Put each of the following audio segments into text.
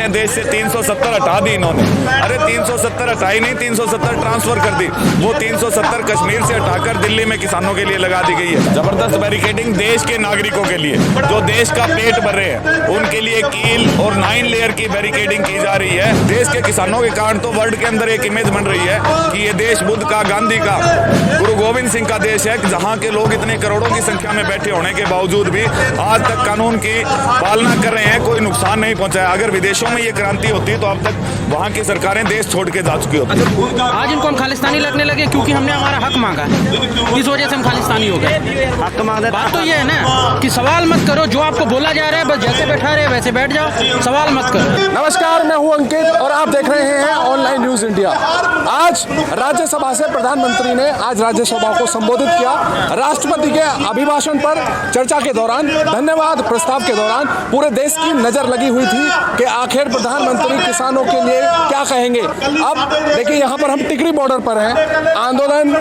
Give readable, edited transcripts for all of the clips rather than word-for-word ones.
हैं देश से 370 हटा दी इन्होंने। अरे 370 हटाई नहीं, 370 ट्रांसफर कर दी। वो 370 कश्मीर से हटाकर दिल्ली में किसानों के लिए लगा दी गई है। जबरदस्त बैरिकेडिंग देश के नागरिकों के लिए जो देश का पेट भर रहे हैं उनके लिए कील और 9 लेयर की बैरिकेडिंग की जा रही है। देश के किसानों के कारण तो वर्ल्ड के अंदर एक इमेज बन रही है कि ये देश बुद्ध का, गांधी का, गुरु गोविंद सिंह का देश है, जहां के लोग इतने करोड़ों की संख्या में बैठे होने के बावजूद भी आज तक कानून की पालना कर रहे हैं, कोई नुकसान नहीं पहुंचाया। अगर विदेशों में ये क्रांति होती तो अब तक वहां की सरकारें देश छोड़ के जा चुकी होती। आज इनको हम खालिस्तानी लगने लगे क्योंकि हमने हमारा हक मांगा, इस वजह से हम खालिस्तानी हो गए। हक मांगा, बात तो ये है ना कि सवाल मत करो, जो आपको बोला जा रहा है बस जैसे बैठा रहे वैसे बैठ जाओ, सवाल मत करो। नमस्कार, मैं हूं अंकित और आप देख रहे हैं ऑनलाइन न्यूज इंडिया। आज राज्यसभा से प्रधानमंत्री ने आज राज्यसभा को संबोधित किया। राष्ट्रपति के अभिभाषण पर चर्चा के दौरान, धन्यवाद प्रस्ताव के दौरान पूरे देश की नजर लगी हुई थी कि आखिर प्रधानमंत्री किसानों के लिए क्या कहेंगे। अब देखिए, यहाँ पर हम टिकरी बॉर्डर पर हैं। आंदोलन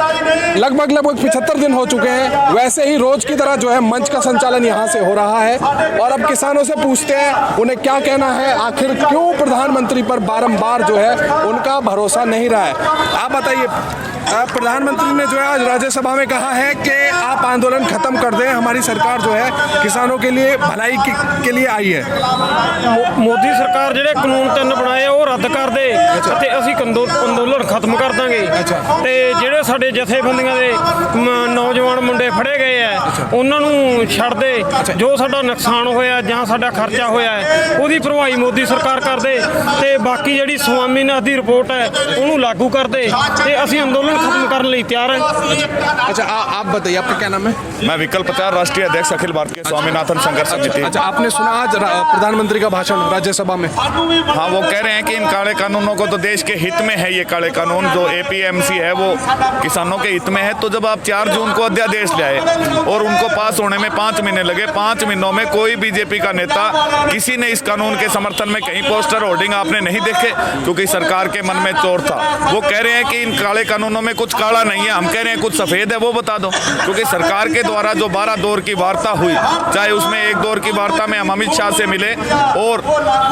लगभग 75 दिन हो चुके हैं। वैसे ही रोज की तरह जो है मंच का संचालन यहाँ से हो रहा है और अब किसानों से पूछते हैं उन्हें क्या कहना है, आखिर क्यों प्रधानमंत्री पर बारंबार जो है उनका भरोसा नहीं रहा है। आप बताइए, प्रधानमंत्री ने जो है आज राज्यसभा में कहा है कि आप आंदोलन खत्म कर दें, हमारी सरकार जो है किसानों के लिए भलाई के लिए आई है। मोदी सरकार ਜਿਹੜੇ ਕਾਨੂੰਨ 3 ਬਣਾਏ ਉਹ ਰੱਦ ਕਰ ਦੇ ਅਤੇ ਅਸੀਂ ਅੰਦੋਲਨ ਖਤਮ ਕਰ ਦਾਂਗੇ। ਤੇ ਜਿਹੜੇ ਸਾਡੇ ਜਥੇਬੰਦੀਆਂ ਦੇ ਨੌਜਵਾਨ ਮੁੰਡੇ ਫੜੇ ਗਏ ਆ ਉਹਨਾਂ ਨੂੰ ਛੱਡ ਦੇ, ਜੋ ਸਾਡਾ ਨੁਕਸਾਨ ਹੋਇਆ ਜਾਂ ਸਾਡਾ ਖਰਚਾ ਹੋਇਆ ਉਹਦੀ ਭਰਵਾਈ ਮੋਦੀ ਸਰਕਾਰ ਕਰ ਦੇ ਤੇ ਬਾਕੀ ਜਿਹੜੀ ਸਵਾਮੀਨਾਥਨ ਦੀ ਰਿਪੋਰਟ ਹੈ ਉਹਨੂੰ ਲਾਗੂ ਕਰ ਦੇ ਤੇ ਅਸੀਂ ਅੰਦੋਲਨ खत्म करने लिए तैयार है। अच्छा, आप बताइए, आपका क्या नाम है? मैं विकल्प प्रचार राष्ट्रीय अध्यक्ष अखिल भारतीय स्वामीनाथन संघर्ष समिति। अच्छा, आपने सुना आज प्रधानमंत्री का भाषण राज्यसभा में? हाँ, वो कह रहे हैं कि इन काले कानूनों को तो देश के हित में है। ये काले कानून जो APMC है वो किसानों के हित में है। तो जब आप 4 जून को अध्यादेश लाए और उनको पास होने में 5 महीने लगे, 5 महीनों में कोई बीजेपी का नेता किसी ने इस कानून के समर्थन में कहीं पोस्टर होर्डिंग आपने नहीं देखे, क्योंकि सरकार के मन में चोर था। वो कह रहे हैं कि इन काले कानूनों में कुछ काला नहीं है, हम कह रहे हैं कुछ सफेद है, वो बता दो। क्योंकि सरकार के द्वारा जो 12 दौर की वार्ता हुई, चाहे उसमें एक दौर की वार्ता में हम अमित शाह से मिले और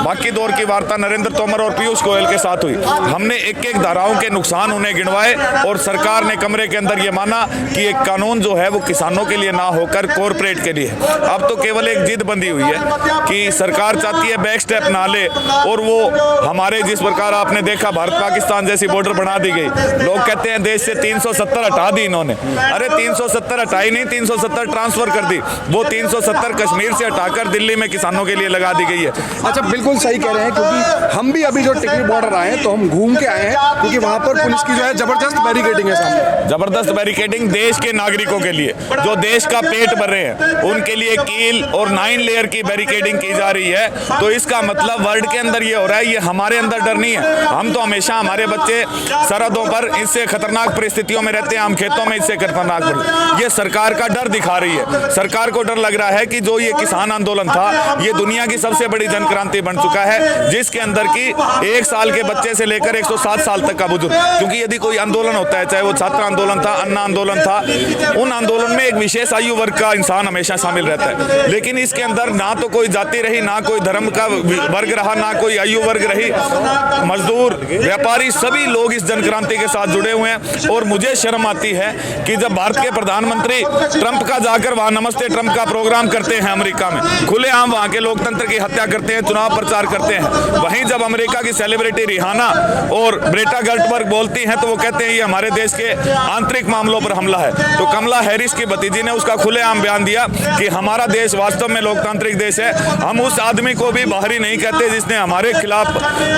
बाकी दौर की वार्ता नरेंद्र तोमर और पीयूष गोयल के साथ हुई, हमने एक एक धाराओं के नुकसान उन्हें गिनवाए और सरकार ने कमरे के अंदर ये माना कि एक कानून जो है वो किसानों के लिए ना होकर कॉरपोरेट के लिए। अब तो केवल एक जिद बंधी हुई है कि सरकार चाहती है बैक स्टेप ना ले और वो हमारे जिस प्रकार आपने देखा भारत पाकिस्तान जैसी बॉर्डर बना दी गई, लोग कहते हैं देश से 370 हटा दी इन्होंने। अरे 370 हटाई नहीं, 370 ट्रांसफर कर दी। वो 370 कश्मीर से हटाकर दिल्ली में किसानों के लिए लगा दी गई है। अच्छा, बिल्कुल सही कह रहे हैं, क्योंकि हम भी अभी जो टिकरी बॉर्डर आए हैं तो हम घूम के आए हैं, क्योंकि वहां पर पुलिस की जो है जबरदस्त बैरिकेडिंग है सामने। जबरदस्त बैरिकेडिंग देश के नागरिकों के लिए जो देश का पेट भर रहे हैं उनके लिए कील और 9 लेयर की बैरिकेडिंग की जा रही है। तो इसका मतलब वर्ल्ड के अंदर ये हो रहा है, ये हमारे अंदर डर नहीं है। हम तो हमेशा हमारे बच्चे सरहदों पर इससे खतरनाक परिस्थितियों में रहते हैं, हम खेतों में इससे खतरनाक। ये सरकार का डर दिखा रही है। सरकार को डर लग रहा है कि जो ये किसान आंदोलन था ये दुनिया की सबसे बड़ी जन क्रांति बन चुका है, जिसके अंदर की 1 साल के बच्चे से लेकर 107 साल तक का बुजुर्ग, क्योंकि यदि कोई आंदोलन होता है, चाहे वो छात्र आंदोलन था, अन्ना आंदोलन था, उन आंदोलन में एक विशेष आयु वर्ग का इंसान हमेशा शामिल रहता है। लेकिन इसके अंदर ना तो कोई जाति रही, ना कोई धर्म का वर्ग रहा, ना कोई आयु वर्ग रही। मजदूर, व्यापारी, सभी लोग इस जन क्रांति के साथ जुड़े हुए हैं। और मुझे शर्म आती है कि जब भारत के प्रधानमंत्री ट्रंप का जाकर वहां नमस्ते ट्रंप का प्रोग्राम करते हैं अमेरिका में, खुलेआम वहां के लोकतंत्र की हत्या करते हैं, चुनाव प्रचार करते हैं, वहीं जब अमेरिका की सेलिब्रिटी रिहाना और ग्रेटा थनबर्ग बोलती हैं तो वो कहते हैं ये हमारे देश के आंतरिक मामलों पर हमला है। तो कमला हैरिस की भतीजी ने उसका खुलेआम बयान दिया कि हमारा देश वास्तव में लोकतांत्रिक देश है। हम उस आदमी को भी बाहरी नहीं कहते जिसने हमारे खिलाफ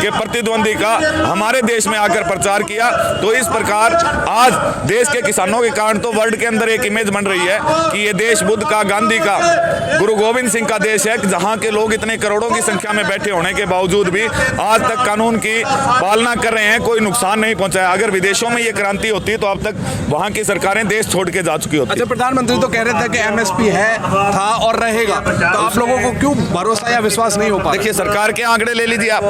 के प्रतिद्वंदी का हमारे देश में आकर प्रचार किया। तो इस प्रकार आज देश के किसानों के कारण तो वर्ल्ड के अंदर एक इमेज बन रही है कि ये देश बुद्ध का, गांधी का, गुरु गोविंद सिंह का देश है, जहां के लोग इतने करोड़ों की संख्या में बैठे होने के बावजूद भी आज तक कानून की पालना कर रहे हैं, कोई नुकसान नहीं पहुंचाया। अगर विदेशों में ये क्रांति होती तो अब तक वहां की सरकारें देश छोड़ के जा चुकी होती। अच्छा, प्रधानमंत्री तो कह रहे थे कि MSP है, था और रहेगा, तो आप लोगों को क्यों भरोसा या विश्वास नहीं हो पा? देखिए, सरकार के आंकड़े ले लीजिए आप।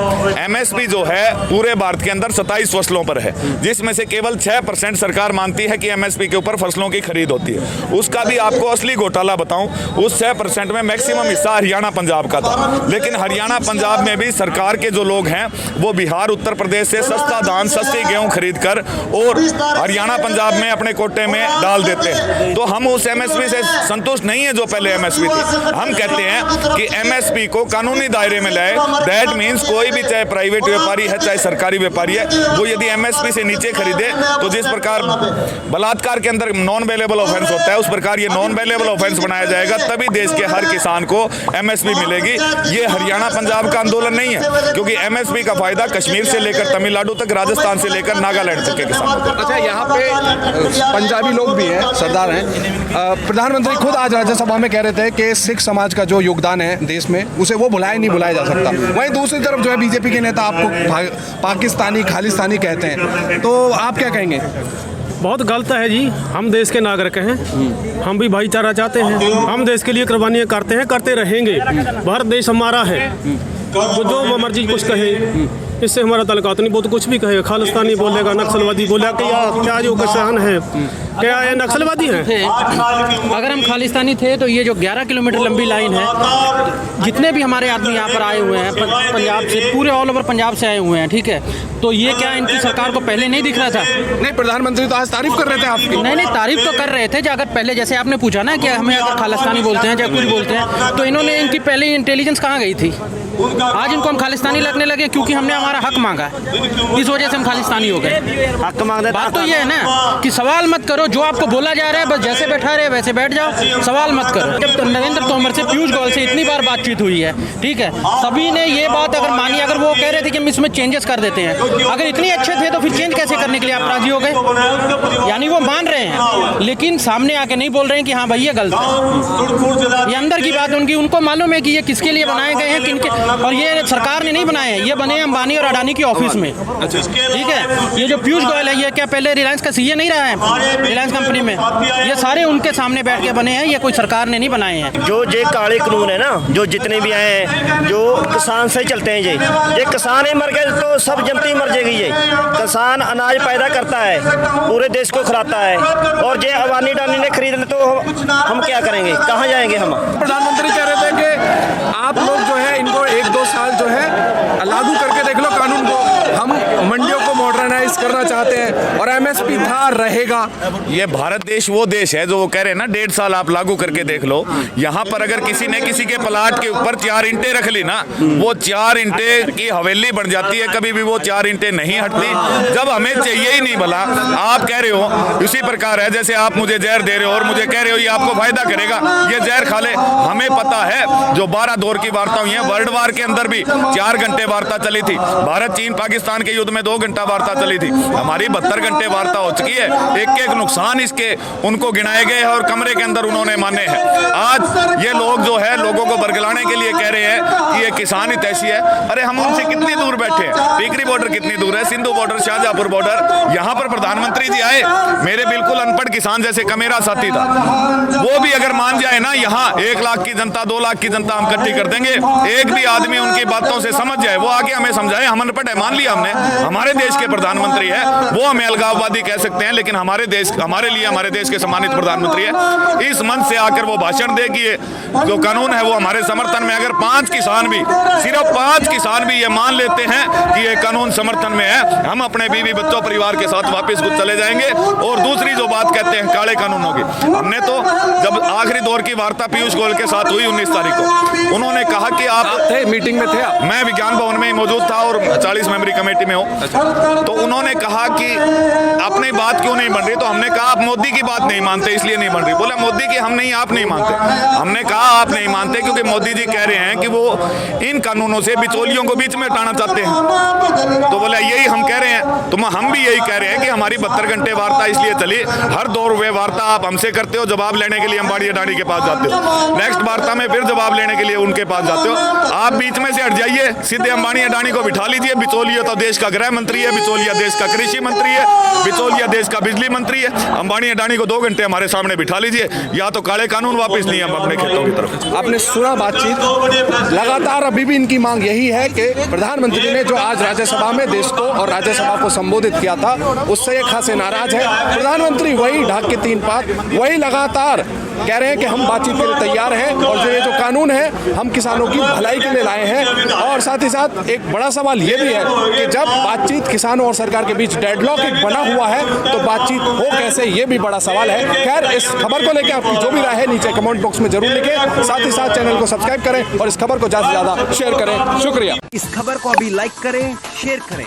MSP जो है पूरे भारत के अंदर 27 फसलों पर है, जिसमें से केवल 6% सरकार मानती है कि MSP के ऊपर फसलों की खरीद होती है। उसका भी आपको असली घोटाला बताऊं, उस 6% में मैक्सिमम हिस्सा हरियाणा पंजाब का था। लेकिन हरियाणा पंजाब में में भी सरकार के जो लोग हैं वो बिहार उत्तर प्रदेश से सस्ता धान सस्ती गेहूं खरीद कर और हरियाणा पंजाब में अपने कोटे में डाल देते हैं। तो हम उस एमएसपी से संतुष्ट नहीं है जो पहले एमएसपी थी। हम कहते हैं कि एमएसपी को कानूनी दायरे में लाए। दैट मीन्स कोई भी चाहे प्राइवेट व्यापारी है चाहे सरकारी व्यापारी है, वो यदि एमएसपी से नीचे खरीदे तो जिस प्रकार बलात्कार के अंदर नॉन वेलेबल ऑफेंस होता है उस प्रकार ये नॉन वेलेबल ऑफेंस बनाया जाएगा, तभी देश के हर किसान को एमएसपी मिलेगी। ये हरियाणा पंजाब का आंदोलन नहीं है, क्योंकि एमएसपी का फायदा कश्मीर से लेकर तमिलनाडु तक, राजस्थान से लेकर नागालैंड तक के किसानों को। अच्छा, यहाँ पे पंजाबी लोग भी हैं, सरदार हैं। प्रधानमंत्री खुद आज राज्यसभा में कह रहे थे कि सिख समाज का जो योगदान है देश में उसे वो नहीं भुलाया जा सकता। वहीं दूसरी तरफ जो है बीजेपी के नेता आपको पाकिस्तानी खालिस्तानी कहते हैं, तो आप क्या कहेंगे? बहुत गलत है जी। हम देश के नागरिक हैं, हम भी भाईचारा चाहते हैं, हम देश के लिए कुर्बानियाँ करते हैं, करते रहेंगे। भारत देश हमारा है, वो जो मर्जी कुछ कहे इससे हमारा ताल्लुकात नहीं। वो तो कुछ भी कहेगा, खालिस्तानी बोलेगा, नक्सलवादी बोलेगा, क्या जो किसान है क्या ये नक्सलवादी है? अगर हम खालिस्तानी थे तो ये जो 11 किलोमीटर लंबी लाइन है, जितने भी हमारे आदमी यहाँ पर आए हुए हैं पंजाब से, पूरे ऑल ओवर पंजाब से आए हुए हैं, ठीक है, तो ये क्या इनकी सरकार को पहले नहीं दिख रहा था? नहीं, प्रधानमंत्री तो आज तारीफ कर रहे थे आपकी। नहीं, तारीफ तो कर रहे थे। अगर पहले जैसे आपने पूछा ना कि हमें अगर खालिस्तानी बोलते हैं या कुछ बोलते हैं, तो इन्होंने इनकी पहले इंटेलिजेंस कहाँ गई थी? आज इनको हम खालिस्तानी लगने लगे क्योंकि हमने हमारा हक मांगा, इस वजह से हम खालिस्तानी हो गए। हक मांगने बात तो ये है ना कि सवाल मत करो, जो आपको बोला जा रहा है बस जैसे बैठा रहे वैसे बैठ जाओ, सवाल मत करो। जब नरेंद्र तोमर से पीयूष गोयल से इतनी बार बातचीत हुई है, ठीक है, सभी ने ये बात अगर मानी, अगर वो कह रहे थे कि हम इसमें चेंजेस कर देते हैं, अगर इतनी अच्छे थे तो फिर चेंज कैसे करने के लिए आप राजी हो गए? यानी वो मान रहे हैं लेकिन सामने आके नहीं बोल रहे हैं कि हाँ भाई ये गलत है। ये अंदर की बात उनकी, उनको मालूम है कि ये किसके लिए बनाए गए हैं, किनके, और ये सरकार ने नहीं बनाए हैं, ये बने अंबानी और अडानी की ऑफिस में, ठीक है। ये जो पीयूष गोयल है, ये क्या पहले रिलायंस का सीए नहीं रहा है रिलायंस कंपनी में? ये सारे उनके सामने बैठ के बने हैं, ये कोई सरकार ने नहीं बनाए हैं। जो ये काले कानून है ना, जो जितने भी आए हैं, जो किसान से चलते हैं, ये किसान ही मर गए तो सब जनता ही मर जाएगी। ये किसान अनाज पैदा करता है, पूरे देश को खिलाता है, और ये अडानी ने खरीद ले तो हम क्या करेंगे, कहाँ जाएंगे हम? प्रधानमंत्री कह रहे थे कि आप लोग जो है इनको 1-2 साल जो है लागू करके देख लो कानून को, हम मंडियों को मॉडर्नाइज करना चाहते हैं और एमएसपी था रहेगा। ये भारत देश वो देश है जो वो कह रहे हैं ना 1.5 साल आप लागू करके देख लो। यहाँ पर अगर किसी ने किसी के प्लाट के ऊपर 4 ईंटें रख ली ना, वो 4 ईंटें की हवेली बन जाती है, कभी भी वो 4 ईंटें नहीं हटती जब हमें चाहिए ही नहीं। भला आप कह रहे हो इसी प्रकार है जैसे आप मुझे जहर दे रहे हो और मुझे कह रहे हो ये आपको फायदा करेगा, ये जहर खा ले। हमें पता है जो 12 दौर की वार्ता हुई है, वर्ल्ड वार के अंदर भी 4 घंटे वार्ता चली थी। भारत चीन पाकिस्तान के युद्ध में 2 घंटा वार्ता चली थी, हमारी 72 घंटे वार्ता हो चुकी है। एक नुकसान इसके उनको गिनाए गए हैं और कमरे के अंदर उन्होंने माने हैं। आज ये लोग जो है लोगों को बरगलाने के लिए कह रहे हैं कि ये किसान ही तैसी है। अरे हम उनसे कितनी दूर बैठे हैं, टीकरी बॉर्डर कितनी दूर है, सिंधु बॉर्डर, शाहजहांपुर बॉर्डर, यहाँ पर प्रधानमंत्री जी आए, मेरे बिल्कुल अनपढ़ किसान जैसे का मेरा साथी था, वो भी अगर मान जाए ना, यहाँ 1 लाख की जनता 2 लाख की जनता हम इकट्ठी कर देंगे, एक भी आदमी उनकी बातों से समझ जाए, वो आगे हमें समझाए, हम अनपढ़ है मान लिया हमने, हमारे देश के प्रधानमंत्री है, वो हमें अलगाववादी कह सकते हैं, लेकिन हमारे लिए हमारे देश के सम्मानित प्रधानमंत्री है। इस मंच से आकर वो भाषण दे कि ये जो कानून है वो हमारे समर्थन में। अगर 5 किसान भी, सिर्फ 5 किसान भी ये मान लेते हैं कि ये कानून समर्थन में है, हम अपने बीवी बच्चों परिवार के साथ वापस खुद चले जाएंगे। और दूसरी जो बात कहते हैं काले कानूनों की, हमने तो जब आखिरी दौर की वार्ता पीयूष गोयल के साथ हुई 19 तारीख को, उन्होंने कहा कि आप थे मीटिंग में थे आप? मैं विज्ञान भवन में ही मौजूद था और 40 मेंबरी कमेटी में हूँ। तो उन्होंने कहा कि अपनी बात क्यों नहीं बन रही, तो हमने कहा आप मोदी की बात नहीं मानते इसलिए नहीं बन रही। बोला मोदी की हम नहीं, आप नहीं मानते। हमने कहा आप नहीं मानते क्योंकि मोदी जी कह रहे हैं कि वो इन कानूनों से बिचौलियों को बीच में हटाना चाहते हैं। तो बोला यही हम कह रहे हैं, तो हम भी यही कह रहे हैं कि हमारी 72 घंटे वार्ता इसलिए चली, हर दौर वे वार्ता आप हमसे करते हो, जवाब लेने के लिए अंबानी अडानी के पास जाते हो, नेक्स्ट वार्ता में फिर जवाब लेने के लिए उनके पास जाते हो। आप बीच में से हट जाइए, सीधे अंबानी अडानी को बिठा लीजिए। बिचौलिया तो देश का गृह मंत्री है, बिचौलिया देश का कृषि मंत्री है, बिचौलिया देश का बिजली मंत्री है। अंबानी अडानी को 2 घंटे हमारे सामने बिठा लीजिए, या तो काले कानून वापस नहीं हम अपने खेतों की तरफ। आपने सुना बातचीत, लगातार अभी भी इनकी मांग यही है कि प्रधानमंत्री ने जो आज राज्यसभा में देश को और राज्यसभा को संबोधित किया था उससे ये खासे नाराज है। प्रधानमंत्री वही ढाक के 3 पात, वही लगातार कह रहे हैं कि हम बातचीत के लिए तैयार हैं और जो ये जो कानून है हम किसानों की भलाई के लिए लाए हैं। और साथ ही साथ एक बड़ा सवाल ये भी है कि जब बातचीत किसानों और सरकार के बीच डेडलॉक एक बना हुआ है तो बातचीत हो कैसे, ये भी बड़ा सवाल है। खैर, इस खबर को लेकर आपकी जो भी राय है नीचे कमेंट बॉक्स में जरूर लिखें। साथ ही साथ चैनल को सब्सक्राइब करें और इस खबर को ज्यादा से ज्यादा शेयर करें। शुक्रिया। इस खबर को अभी लाइक करें, शेयर करें,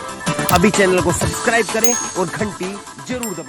अभी चैनल को सब्सक्राइब करें और घंटी जरूर दबाएं।